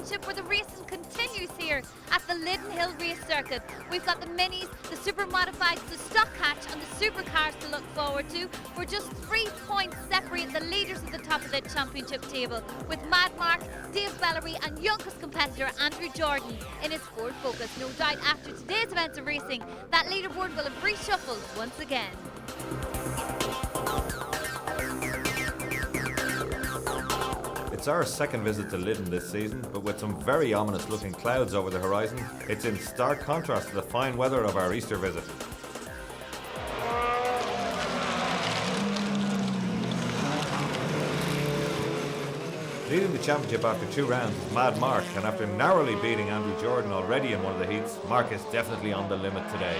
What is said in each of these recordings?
Championship, where the racing continues here at the Lydden Hill Race Circuit. We've got the minis, the Supermodified, the stock hatch and the supercars to look forward to. We're just 3 points separate the leaders at the top of the championship table, with Mad Mark, Dave Bellery and youngest competitor Andrew Jordan in his Ford Focus. No doubt after today's events of racing, that leaderboard will have reshuffled once again. It's our second visit to Lydden this season, but with some very ominous looking clouds over the horizon. It's in stark contrast to the fine weather of our Easter visit. Leading the championship after 2 rounds is Mad Mark, and after narrowly beating Andrew Jordan already in one of the heats, Mark is definitely on the limit today.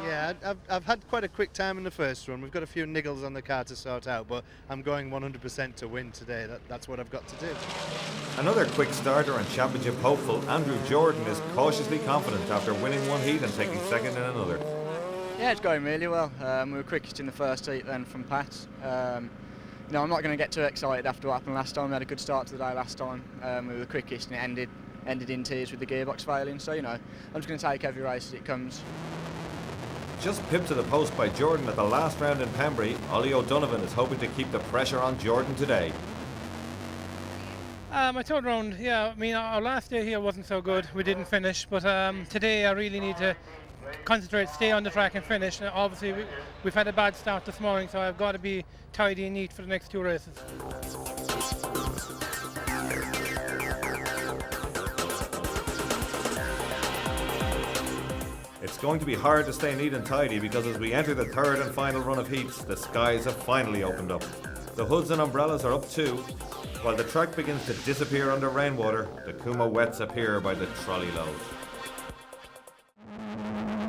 Yeah, I've had quite a quick time in the first run. We've got a few niggles on the car to sort out, but I'm going 100% to win today. That's what I've got to do. Another quick starter and championship hopeful, Andrew Jordan, is cautiously confident after winning one heat and taking second in another. Yeah, it's going really well. We were quickest in the first heat then from Pat. No, I'm not going to get too excited after what happened last time. We had a good start to the day last time. We were the quickest and it ended in tears with the gearbox failing. So, I'm just going to take every race as it comes. Just pipped to the post by Jordan at the last round in Pembrey, Ollie O'Donovan is hoping to keep the pressure on Jordan today. My third round, yeah, I mean, our last day here wasn't so good. We didn't finish, but today I really need to concentrate, stay on the track and finish. Obviously, we've had a bad start this morning, so I've got to be tidy and neat for the next 2 races. It's going to be hard to stay neat and tidy because as we enter the third and final run of heats, the skies have finally opened up. The hoods and umbrellas are up too. While the track begins to disappear under rainwater, the Kuma wets appear by the trolley load.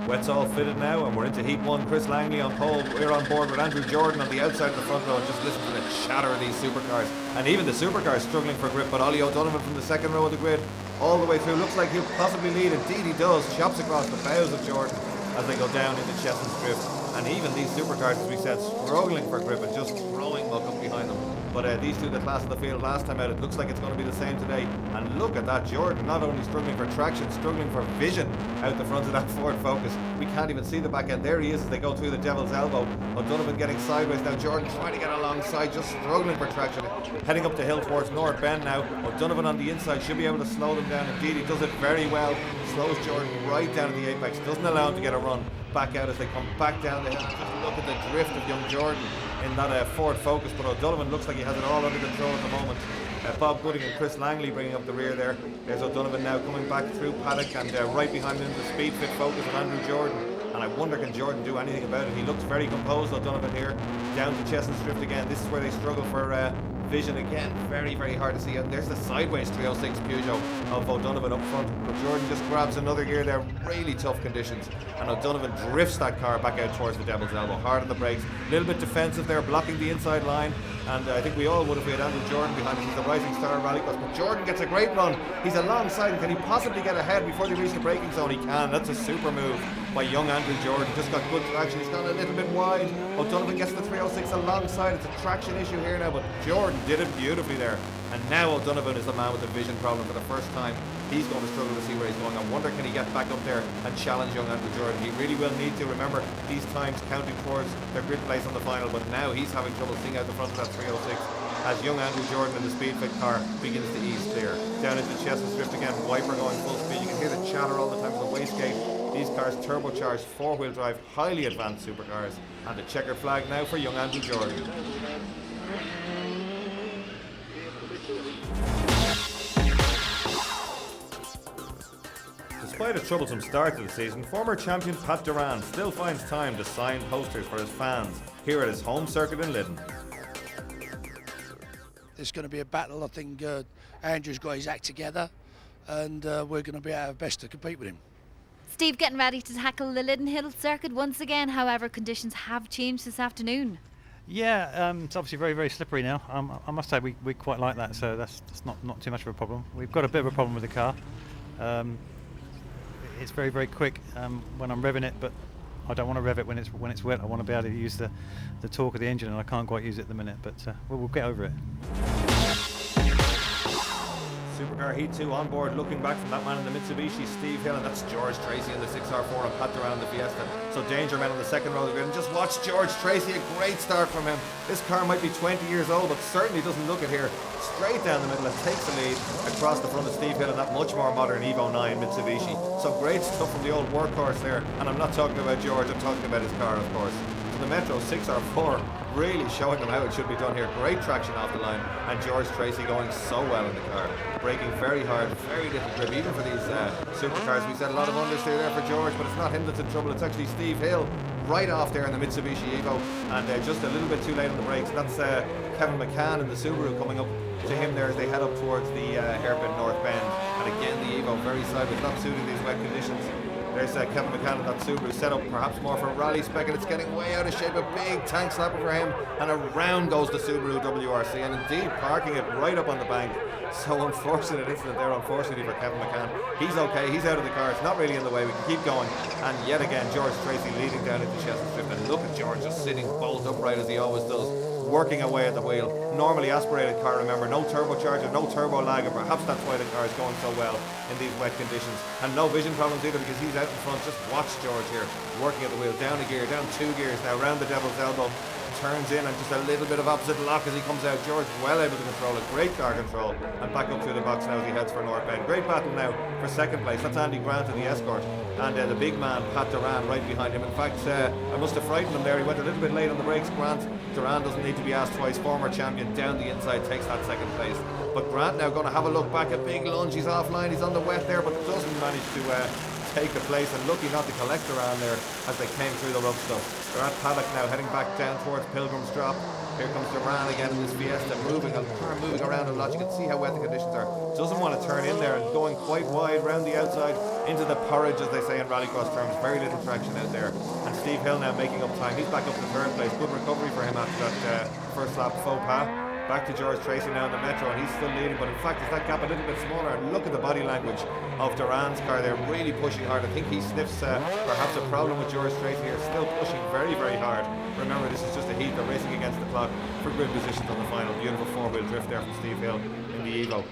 Wet's all fitted now and we're into heat 1. Chris Langley on pole. We're on board with Andrew Jordan on the outside of the front row, and just listen to the chatter of these supercars. And even the supercars struggling for grip, but Ollie O'Donovan from the second row of the grid all the way through. Looks like he'll possibly lead. Indeed he does. Chops across the bows of Jordan as they go down into Cheshunt's Drift. And even these supercars, as we said, struggling for grip and just throwing muck up behind them. But these two, the class of the field last time out, it looks like it's going to be the same today. And look at that, Jordan not only struggling for traction, struggling for vision out the front of that Ford Focus. We can't even see the back end. There he is as they go through the Devil's Elbow. O'Donovan getting sideways now. Jordan trying to get alongside, just struggling for traction. Heading up the hill towards North Bend now. O'Donovan on the inside should be able to slow them down. Indeed, he does it very well. Slows Jordan right down to the apex. Doesn't allow him to get a run back out as they come back down the hill. Just look at the drift of young Jordan in that Ford Focus, but O'Donovan looks like he has it all under control at the moment. Bob Gooding and Chris Langley bringing up the rear there. There's O'Donovan now coming back through paddock, and right behind him the speed fit Focus of Andrew Jordan. And I wonder, can Jordan do anything about it? He looks very composed, O'Donovan here. Down to Cheshunt's Drift again. This is where they struggle for vision again. Very, very hard to see. And there's the sideways 306 Peugeot of O'Donovan up front. But Jordan just grabs another gear there. Really tough conditions. And O'Donovan drifts that car back out towards the Devil's Elbow. Hard on the brakes. A little bit defensive there, blocking the inside line. And I think we all would if we had Andrew Jordan behind us. He's the rising star of Rallycross. But Jordan gets a great run. He's alongside. Can he possibly get ahead before they reach the braking zone? He can. That's a super move by young Andrew Jordan. Just got good traction. He's gone a little bit wide. O'Donovan gets the 306 alongside. It's a traction issue here now, but Jordan did it beautifully there. And now O'Donovan is the man with the vision problem for the first time. He's going to struggle to see where he's going. I wonder, can he get back up there and challenge young Andrew Jordan? He really will need to. Remember, these times counting towards their grid place on the final, but now he's having trouble seeing out the front of that 306 as young Andrew Jordan in the speed fit car begins to ease clear. Down into Cheshunt's Drift again, wiper going full speed. You can hear the chatter all the time from the wastegate. These cars turbocharged, 4-wheel drive, highly advanced supercars. And the checkered flag now for young Andrew Jordan. Despite a troublesome start to the season, former champion Pat Duran still finds time to sign posters for his fans here at his home circuit in Lydden. It's going to be a battle. I think Andrew's got his act together, and we're going to be at our best to compete with him. Steve getting ready to tackle the Lydden Hill circuit once again. However, conditions have changed this afternoon. Yeah, it's obviously very, very slippery now. I must say we quite like that, so that's not too much of a problem. We've got a bit of a problem with the car. It's very, very quick when I'm revving it, but I don't want to rev it when it's wet. I want to be able to use the torque of the engine, and I can't quite use it at the minute, but we'll get over it. Supercar Heat 2 on board, looking back from that man in the Mitsubishi, Steve Hill, and that's George Tracy in the 6R4 and Pat Duran in the Fiesta. So danger men on the second row of the grid, and just watch George Tracy, a great start from him. This car might be 20 years old, but certainly doesn't look it here. Straight down the middle and takes the lead across the front of Steve Hill in that much more modern Evo 9 Mitsubishi. So great stuff from the old workhorse there, and I'm not talking about George, I'm talking about his car, of course. So the Metro 6R4 really showing them how it should be done here. Great traction off the line, and George Tracy going so well in the car, braking very hard, very little grip even for these supercars. We said a lot of understeer there for George, but it's not him that's in trouble, it's actually Steve Hill right off there in the Mitsubishi Evo, and just a little bit too late on the brakes. That's Kevin McCann in the Subaru coming up to him there as they head up towards the hairpin North Bend, and again the Evo very sideways, not suiting these wet conditions. There's Kevin McCann in that Subaru, set up perhaps more for a rally spec, and it's getting way out of shape. A big tank slapper for him, and around goes the Subaru WRC, and indeed parking it right up on the bank. So unfortunate incident there, unfortunately for Kevin McCann. He's okay, he's out of the car, it's not really in the way, we can keep going. And yet again, George Tracy leading down into Chestnut Strip, and look at George just sitting bolt upright as he always does, working away at the wheel. Normally aspirated car, remember, no turbocharger, no turbo lag, and perhaps that's why the car is going so well in these wet conditions. And no vision problems either, because he's out in front. Just watch George here, working at the wheel, down a gear, down 2 gears now, round the devil's elbow, turns in, and just a little bit of opposite lock as he comes out. George well able to control it, great car control, and back up through the box now as he heads for North Bend. Great battle now for second place. That's Andy Grant in the Escort, and the big man Pat Duran right behind him. In fact, I must have frightened him there. He went a little bit late on the brakes. Grant Duran doesn't need to be asked twice. Former champion down the inside takes that second place. But Grant now going to have a look back. A big lunge. He's offline. He's on the wet there, but doesn't manage to take the place, and lucky not to collect around there as they came through the rough stuff. They're at paddock now, heading back down towards Pilgrim's Drop. Here comes Duran again in this Fiesta, moving around a lot. You can see how wet the conditions are. Doesn't want to turn in there, and going quite wide round the outside into the porridge, as they say in Rallycross terms. Very little traction out there. And Steve Hill now making up time. He's back up to third place. Good recovery for him after that first lap faux pas. Back to George Tracy now in the Metro, and he's still leading, but in fact is that gap a little bit smaller. And look at the body language of Duran's car, they're really pushing hard. I think he sniffs perhaps a problem with George Tracy here, still pushing very, very hard. Remember, this is just a heat, they're racing against the clock for grid positions on the final. Beautiful four-wheel drift there from Steve Hill in the Evo.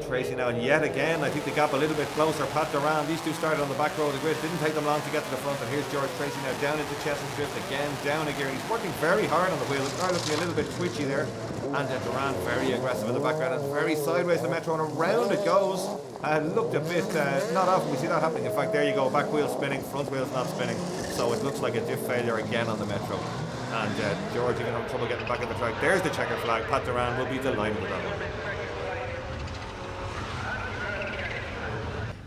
Tracy now, and yet again I think the gap a little bit closer. Pat Duran, these two started on the back row of the grid, didn't take them long to get to the front, and here's George Tracy now down into Chestnut Drift again, down a gear. He's working very hard on the wheel. The car looking a little bit twitchy there, and Duran very aggressive in the background, and very sideways the Metro, and around it goes. Looked a bit, not often we see that happening. In fact, there you go, back wheel spinning, front wheel's not spinning, so it looks like a diff failure again on the Metro. And George even having trouble getting back on the track. There's the checker flag. Pat Duran will be delighted with that one.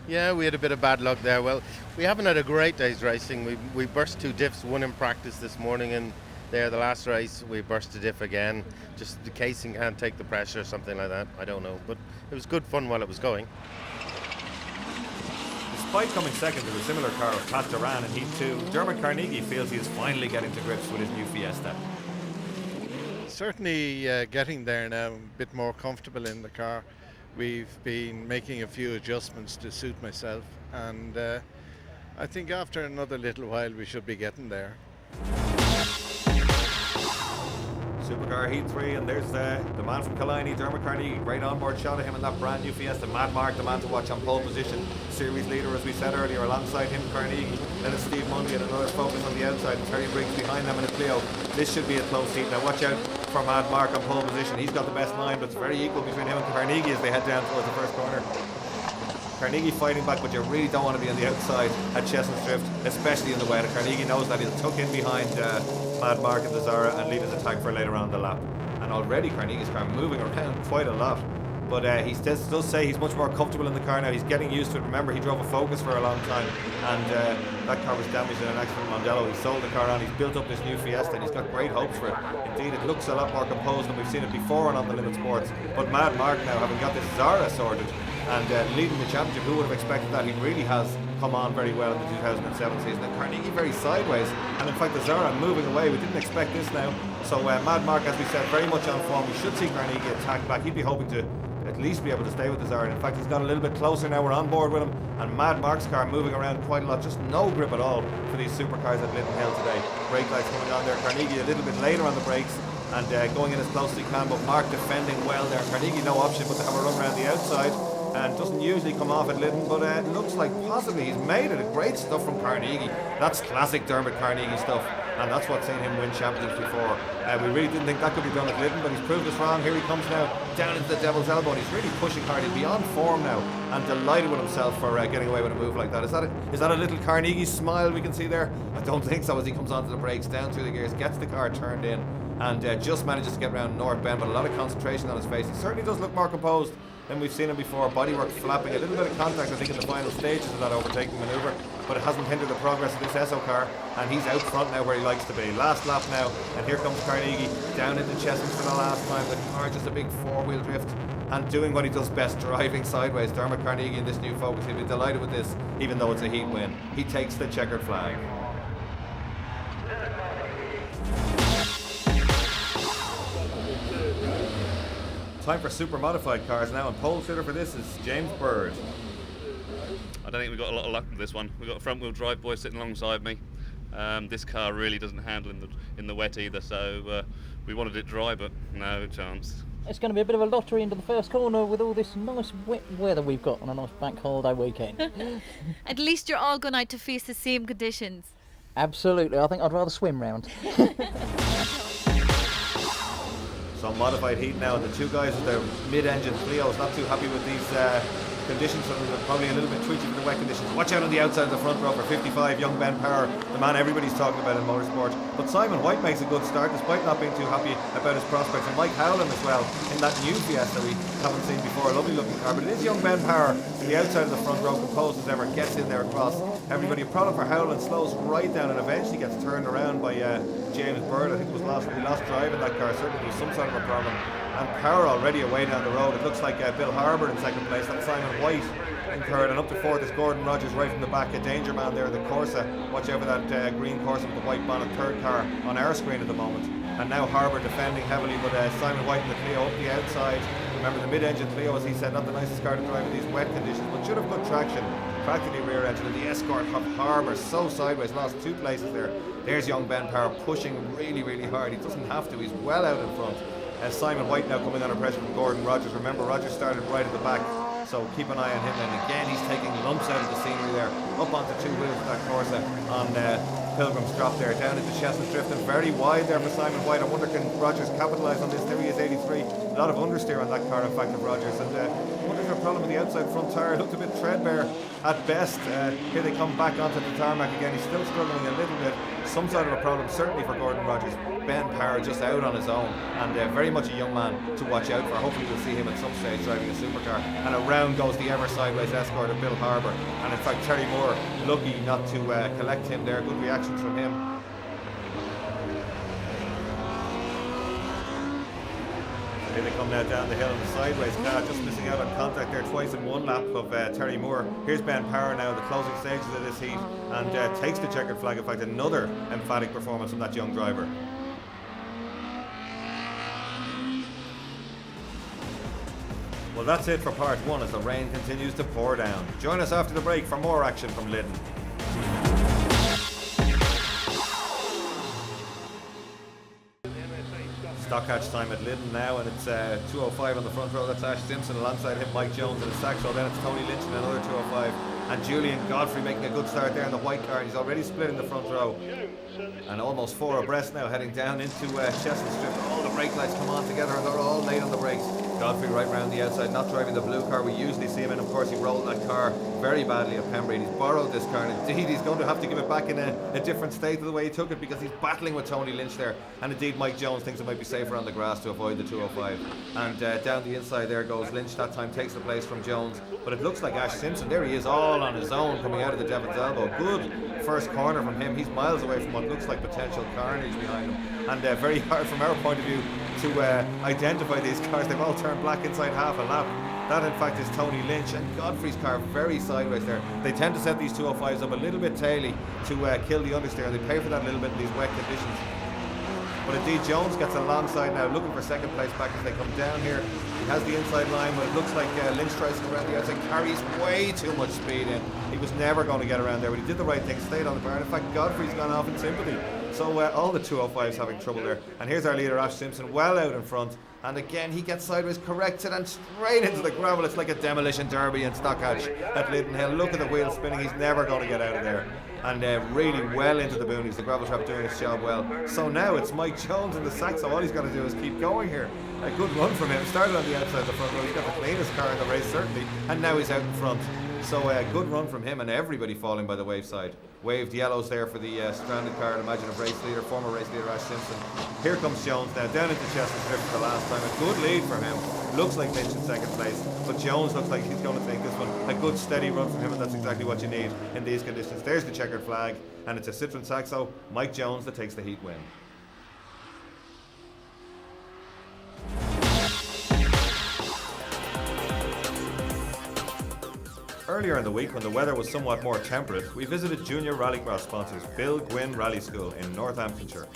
Yeah, we had a bit of bad luck there. Well, we haven't had a great day's racing. We burst 2 diffs, one in practice this morning, and there the last race we burst a diff again. Just the casing can't take the pressure or something like that. I don't know, but it was good fun while it was going. Despite coming second to the similar car of Pat Duran in Heat 2, Dermot Carnegie feels he is finally getting to grips with his new Fiesta. Certainly getting there now, a bit more comfortable in the car. We've been making a few adjustments to suit myself, and I think after another little while we should be getting there. Supercar Heat 3, and there's the man from Killiney, Dermot Carnegie. Great onboard shot of him in that brand new Fiesta. Mad Mark, the man to watch on pole position. Series leader, as we said earlier, alongside him, Carnegie. Then it's Steve Mundy and another focus on the outside, and Terry Briggs behind them in a Clio. This should be a close heat. Now watch out for Mad Mark on pole position. He's got the best line, but it's very equal between him and Carnegie as they head down towards the first corner. Carnegie fighting back, but you really don't want to be on the outside at Chestnut Drift, especially in the wet. Carnegie knows that he'll tuck in behind Mad Mark and the Zara and leave his attack for later on the lap. And already Carnegie's car moving around quite a lot. But he does say he's much more comfortable in the car now. He's getting used to it. Remember, he drove a Focus for a long time, and that car was damaged in an accident in Mondello. He sold the car on. He's built up this new Fiesta, and he's got great hopes for it. Indeed, it looks a lot more composed than we've seen it before and on the Limit Sports. But Mad Mark now, having got this Zara sorted and leading the championship, who would have expected that? He really has come on very well in the 2007 season. And Carnegie very sideways, and in fact the Zara moving away. We didn't expect this now. So Mad Mark, as we said, very much on form. We should see Carnegie attack back. He'd be hoping to at least be able to stay with the Zara. In fact, he's got a little bit closer now. We're on board with him, and Mad Mark's car moving around quite a lot. Just no grip at all for these supercars at Lydden Hill today. Brake lights coming on there. Carnegie a little bit later on the brakes, and going in as close as he can, but Mark defending well there. Carnegie no option but to have a run around the outside, and doesn't usually come off at Lydden, but it looks like possibly he's made it. Great stuff from Carnegie. That's classic Dermot Carnegie stuff, and that's what's seen him win championships before. We really didn't think that could be done at Lydden, but he's proved us wrong. Here he comes now, down into the devil's elbow, and he's really pushing hard. He's beyond form now, and delighted with himself for getting away with a move like that. Is that a little Carnegie smile we can see there? I don't think so, as he comes onto the brakes, down through the gears, gets the car turned in, and just manages to get around North Bend, but a lot of concentration on his face. He certainly does look more composed than we've seen him before. Bodywork flapping, a little bit of contact I think in the final stages of that overtaking manoeuvre, but it hasn't hindered the progress of this Esso car, and he's out front now where he likes to be. Last lap now, and here comes Carnegie down into Cheshunt for the last time. The car just a big four-wheel drift and doing what he does best, driving sideways. Dermot Carnegie in this new Focus, he'll be delighted with this, even though it's a heat win. He takes the checkered flag. Time for super modified cars now, and pole sitter for this is James Bird. I don't think we've got a lot of luck with this one. We've got a front wheel drive boy sitting alongside me. This car really doesn't handle in the wet either, so we wanted it dry, but no chance. It's going to be a bit of a lottery into the first corner with all this nice wet weather we've got on a nice bank holiday weekend. At least you're all going out to face the same conditions. Absolutely, I think I'd rather swim round. Some modified heat now, and the two guys with their mid-engine Clio's not too happy with these conditions, so they're probably a little bit twitchy for the wet conditions. Watch out on the outside of the front row for 55, young Ben Power, the man everybody's talking about in motorsport. But Simon White makes a good start despite not being too happy about his prospects, and Mike Howland as well in that new Fiesta we haven't seen before. A lovely looking car, but it is young Ben Power in the outside of the front row, composed as ever, gets in there across everybody. A problem for Howland, slows right down and eventually gets turned around by James Bird. I think it was he lost drive in that car. Certainly there was some sort of a problem. And Power already away down the road. It looks like Bill Harbour in second place, and Simon White in third, and up to fourth is Gordon Rogers right from the back, a danger man there in the Corsa. Watch out for that green Corsa with the white bonnet, third car on our screen at the moment. And now Harbour defending heavily, but Simon White in the Clio up the outside. Remember the mid-engine Clio, as he said, not the nicest car to drive in these wet conditions, but should have good traction. Practically rear engine, and the Escort of Harbour so sideways, lost 2 places there. There's young Ben Power pushing really, really hard. He doesn't have to, he's well out in front. Simon White now coming under pressure from Gordon Rogers. Remember, Rogers started right at the back, so keep an eye on him. And again, he's taking lumps out of the scenery there, up onto 2 wheels of that Corsa on Pilgrim's Drop there, down into Cheshunt drifting very wide there for Simon White. I wonder can Rogers capitalise on this. There he is, 83. A lot of understeer on that car, in fact, of Rogers. And I wonder if there's a problem with the outside front tyre. Looked a bit threadbare at best. Here they come back onto the tarmac again. He's still struggling a little bit. Some sort of a problem, certainly for Gordon Rogers. Ben Power just out on his own, and very much a young man to watch out for. Hopefully we'll see him at some stage driving a supercar. And around goes the ever sideways Escort of Bill Harbour. And in fact, Terry Moore lucky not to collect him there. Good reactions from him. Here they come now down the hill in the sideways car, just missing out on contact there twice in one lap of Terry Moore. Here's Ben Power now, the closing stages of this heat, and takes the checkered flag. In fact, another emphatic performance from that young driver. Well, that's it for part 1 as the rain continues to pour down. Join us after the break for more action from Lydden. Stock hatch time at Lydden now, and it's 205 on the front row. That's Ash Simpson, alongside him Mike Jones in the Saxo. Then it's Tony Lynch in another 205, and Julian Godfrey making a good start there in the white car. He's already split in the front row, and almost 4 abreast now, heading down into Cheshunt Strip. All the brake lights come on together, and they're all late on the brakes. Godfrey right round the outside, not driving the blue car we usually see him in. Of course, he rolled that car very badly at Pembrey. He's borrowed this car, and indeed he's going to have to give it back in a different state of the way he took it, because he's battling with Tony Lynch there. And indeed Mike Jones thinks it might be safer on the grass to avoid the 205. And down the inside there goes Lynch. That time takes the place from Jones, but it looks like Ash Simpson, there he is all on his own coming out of the Devil's Elbow. Good first corner from him. He's miles away from what looks like potential carnage behind him, and very hard from our point of view to identify these cars. They've all turned black inside half a lap. That in fact is Tony Lynch, and Godfrey's car very sideways there. They tend to set these 205s up a little bit taily to kill the understeer, and they pay for that a little bit in these wet conditions. But indeed Jones gets alongside now, looking for second place back as they come down here. He has the inside line, but it looks like Lynch tries to go around the outside, carries way too much speed in. He was never going to get around there, but he did the right thing, stayed on the bar. And in fact, Godfrey's gone off in sympathy. So all the 205s having trouble there. And here's our leader, Ash Simpson, well out in front. And again, he gets sideways, corrects it, and straight into the gravel. It's like a demolition derby in Stockhatch at Lydden Hill. Look at the wheel spinning. He's never going to get out of there. And really well into the boonies. The gravel trap doing its job well. So now it's Mike Jones in the sack. So all he's got to do is keep going here. A good run from him. Started on the outside of the front row. He's got the cleanest car in the race, certainly. And now he's out in front. So a good run from him, and everybody falling by the wave side. Waved yellows there for the stranded car. Imagine a race leader, former race leader Ash Simpson. Here comes Jones now, down into Chestnut Drift for the last time. A good lead for him. Looks like Lynch in second place, but Jones looks like he's going to take this one. A good steady run from him, and that's exactly what you need in these conditions. There's the checkered flag, and it's a Citroen Saxo, Mike Jones, that takes the heat win. Earlier in the week, when the weather was somewhat more temperate, we visited junior Rallycross sponsors Bill Gwynn Rally School in Northamptonshire.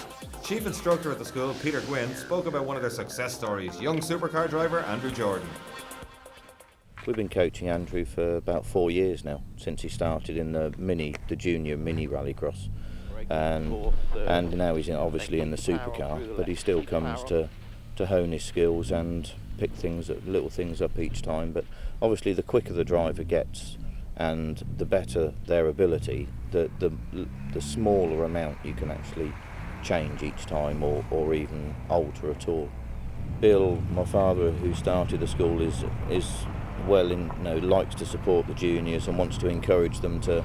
Chief instructor at the school, Peter Gwynn, spoke about one of their success stories, young supercar driver Andrew Jordan. We've been coaching Andrew for about 4 years now, since he started in the junior mini Rallycross. And now he's obviously in the supercar, but he still comes to hone his skills and pick little things up each time. But obviously the quicker the driver gets and the better their ability, the smaller amount you can actually change each time or even alter at all. Bill, my father, who started the school, is well in, likes to support the juniors and wants to encourage them to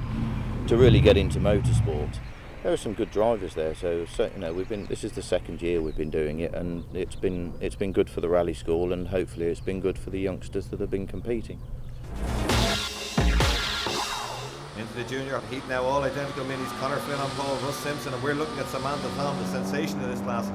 really get into motorsport. There are some good drivers there, so this is the second year we've been doing it, and it's been good for the rally school, and hopefully it's been good for the youngsters that have been competing. Into the junior heat now, all identical minis. Connor Flynn on pole, Russ Simpson, and we're looking at Samantha Tom, the sensation of this class.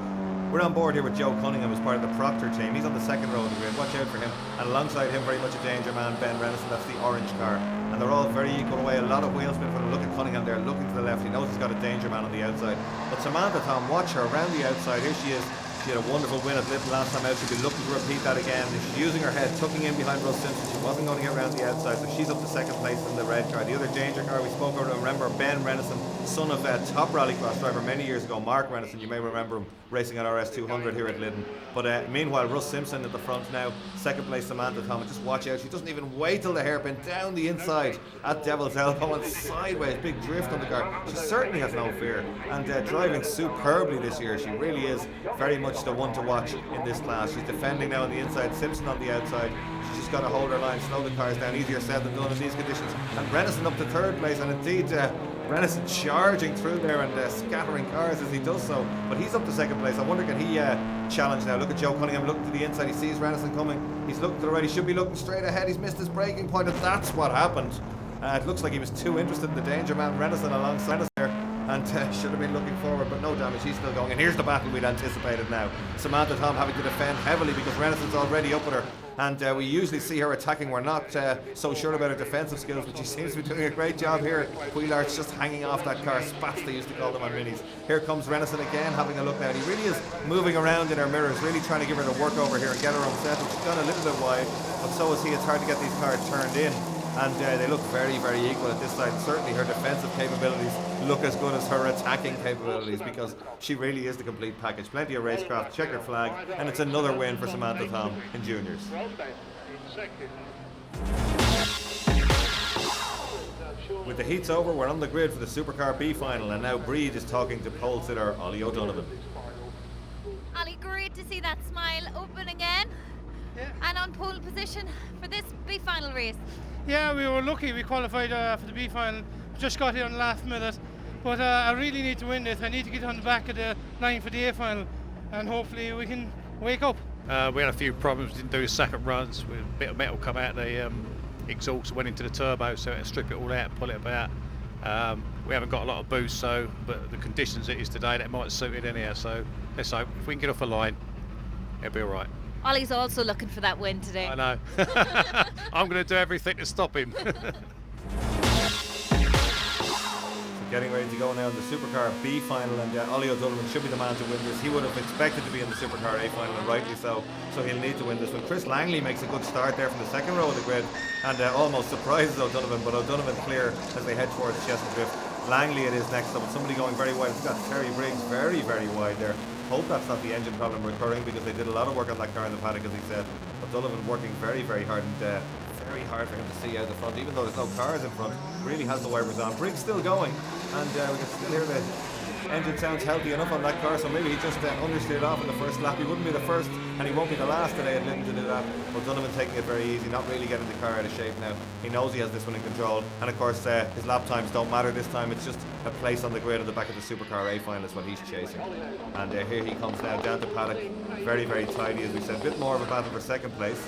We're on board here with Joe Cunningham as part of the Proctor team. He's on the second row of the grid. Watch out for him. And alongside him, very much a danger man, Ben Renison. That's the orange car. And they're all very equal away. A lot of wheel spin from him. Look at Cunningham there, looking to the left. He knows he's got a danger man on the outside. But Samantha Tom, watch her around the outside. Here she is. She had a wonderful win at Lydden last time out. She'll be looking to repeat that again. She's using her head, tucking in behind Russ Simpson. She wasn't going to get around the outside, so she's up to second place in the red car. The other danger car we spoke about, remember, Ben Renison, son of a top rallycross driver many years ago, Mark Renison. You may remember him racing at RS200 here at Lydden. But meanwhile, Russ Simpson at the front now, second place Samantha Tom. And just watch out, she doesn't even wait till the hairpin, down the inside at Devil's Elbow and sideways, big drift on the car. She certainly has no fear, and driving superbly this year. She really is very much the one to watch in this class. She's defending now on the inside, Simpson on the outside. She's just got to hold her line, slow the cars down, easier said than done in these conditions. And Renison up to third place, and indeed Renison charging through there and scattering cars as he does so. But he's up to second place. I wonder, can he challenge now? Look at Joe Cunningham looking to the inside. He sees Renison coming. He's looking to the right. He should be looking straight ahead. He's missed his braking point, and that's what happened. It looks like he was too interested in the danger man Renison alongside us there, and should have been looking forward, but no damage. He's still going. And here's the battle we'd anticipated now. Samantha Tom having to defend heavily because Renison's already up with her, and we usually see her attacking. We're not so sure about her defensive skills, but she seems to be doing a great job here. Wheel arch just hanging off that car. Spats, they used to call them on minis. Here comes Renison again, having a look now. And he really is moving around in her mirrors, really trying to give her the work over here and get her unsettled. She's gone a little bit wide, but so is he. It's hard to get these cars turned in. And they look very, very equal at this side. Certainly her defensive capabilities look as good as her attacking capabilities, because she really is the complete package. Plenty of racecraft, checkered flag, and it's another win for Samantha Tom in juniors. With the heats over, we're on the grid for the Supercar B final, and now Breed is talking to pole sitter Ollie O'Donovan. Ollie, great to see that smile open again. Yeah. And on pole position for this B final race. Yeah, we were lucky. We qualified for the B final. Just got here on the last minute. But I really need to win this. I need to get on the back of the line for the A final, and hopefully we can wake up. We had a few problems, didn't do second runs. With a bit of metal come out the exhaust, went into the turbo, so to strip it all out and pull it about. We haven't got a lot of boost, but the conditions it is today, that might suit it anyhow. So let's hope if we can get off the line, it'll be all right. Ollie's also looking for that win today. I know. I'm going to do everything to stop him. Getting ready to go now in the Supercar B final, and Ollie O'Donovan should be the man to win this. He would have expected to be in the Supercar A final, and rightly so he'll need to win this one. Chris Langley makes a good start there from the second row of the grid and almost surprises O'Donovan, but O'Donovan clear as they head towards Chestnut Drift. Langley it is next up. Somebody going very wide. It's got Terry Briggs very, very wide there. Hope that's not the engine problem recurring, because they did a lot of work on that car in the paddock, as he said. But Sullivan working very, very hard, and very hard for him to see out the front, even though there's no cars in front. Really has the wipers on. Briggs still going, and we can still hear the engine sounds healthy enough on that car, so maybe he just understeered off in the first lap. He wouldn't be the first, and he won't be the last today at Lydden to do that. But Donovan taking it very easy, not really getting the car out of shape now. He knows he has this one in control, and of course his lap times don't matter this time. It's just a place on the grid at the back of the Supercar A final is what he's chasing. And here he comes now down to paddock, very, very tidy, as we said. A bit more of a battle for second place.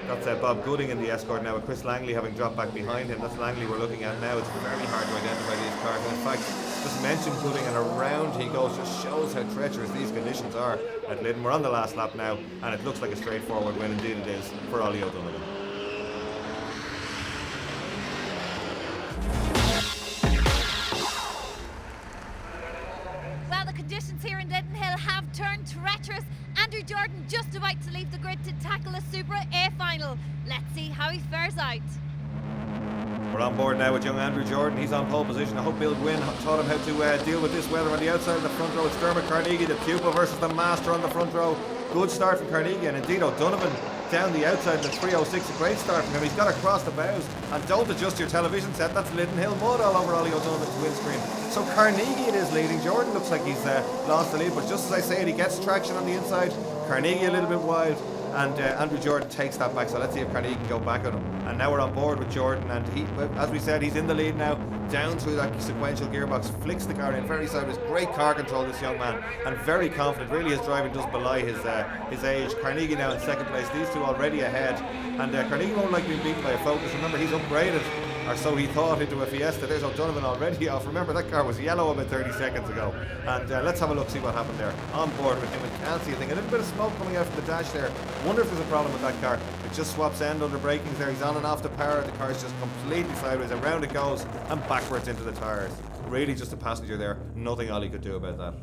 That's Bob Gooding in the escort now, with Chris Langley having dropped back behind him. That's Langley we're looking at now. It's very hard to identify these cars. And in fact, just mention Gooding, and around he goes, just shows how treacherous these conditions are at Lydden. We're on the last lap now, and it looks like a straightforward win. Indeed it is for Ollie O'Donovan. Well, the conditions here in Lydden Hill have turned treacherous. Andrew Jordan just about to leave the grid to tackle a Supra A final. Let's see how he fares out. We're on board now with young Andrew Jordan. He's on pole position. I hope Bill Gwynn taught him how to deal with this weather on the outside of the front row. It's Dermot Carnegie, the pupil, versus the master on the front row. Good start from Carnegie, and indeed O'Donovan down the outside of the 306. A great start from him. He's got across the bows. And don't adjust your television set. That's Lydden Hill mud all over Ollie O'Donovan's windscreen. So Carnegie it is leading. Jordan looks like he's lost the lead, but just as I say it, he gets traction on the inside. Carnegie a little bit wild, and Andrew Jordan takes that back. So let's see if Carnegie can go back on him. And now we're on board with Jordan, and he, as we said, he's in the lead now, down through that sequential gearbox, flicks the car in very sideways. Great car control, this young man, and very confident. Really, his driving does belie his age. Carnegie now in second place. These two already ahead, and Carnegie won't like being beaten by a Focus. Remember, he's upgraded, or so he thought, into a Fiesta. There's O'Donovan already off. Remember, that car was yellow about 30 seconds ago. And let's have a look, see what happened there. On board with him, and can't see a thing. A little bit of smoke coming out from the dash there. Wonder if there's a problem with that car. It just swaps end under brakings there. He's on and off the power. The car's just completely sideways. Around it goes, and backwards into the tyres. Really just a passenger there. Nothing Ollie could do about that.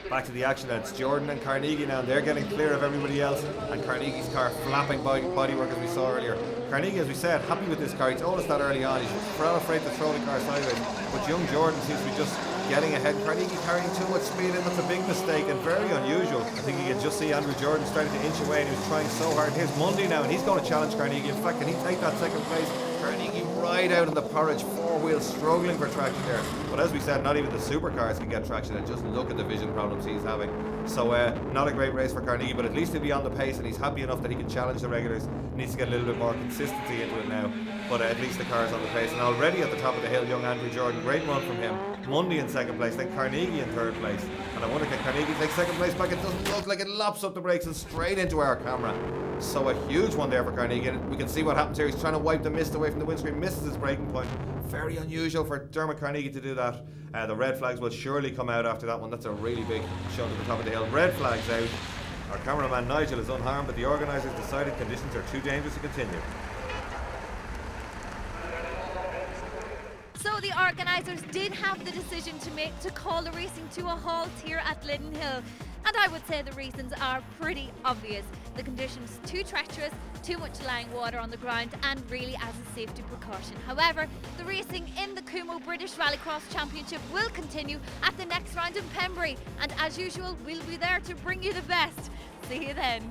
Back to the action now. It's Jordan and Carnegie now, and they're getting clear of everybody else, and Carnegie's car flapping bodywork as we saw earlier. Carnegie, as we said, happy with this car. He told us that early on. He's well afraid to throw the car sideways, but young Jordan seems to be just getting ahead. Carnegie carrying too much speed in. That's a big mistake and very unusual. I think you can just see Andrew Jordan starting to inch away, and he was trying so hard. Here's Mundy now, and he's going to challenge Carnegie. In fact, can he take that second place? Carnegie right out in the porridge, four wheels, struggling for traction there. But as we said, not even the supercars can get traction, and just look at the vision problems he's having. So not a great race for Carnegie, but at least he'll be on the pace, and he's happy enough that he can challenge the regulars. He needs to get a little bit more consistency into it now, but at least the car's on the pace. And already at the top of the hill, young Andrew Jordan, great run from him. Mundy in second place, then Carnegie in third place. And I wonder, can Carnegie take second place back? It doesn't look like it. Lops up the brakes and straight into our camera. So a huge one there for Carnegie, and we can see what happens here. He's trying to wipe the mist away from the windscreen, misses his braking point. Very unusual for Dermot Carnegie to do that. The red flags will surely come out after that one. That's a really big shot at the top of the hill. Red flags out. Our cameraman Nigel is unharmed, but the organisers decided conditions are too dangerous to continue. So the organisers did have the decision to make to call the racing to a halt here at Lydden Hill. And I would say the reasons are pretty obvious. The conditions too treacherous, too much lying water on the ground, and really as a safety precaution. However, the racing in the Kumo British Rallycross Championship will continue at the next round in Pembury. And as usual, we'll be there to bring you the best. See you then.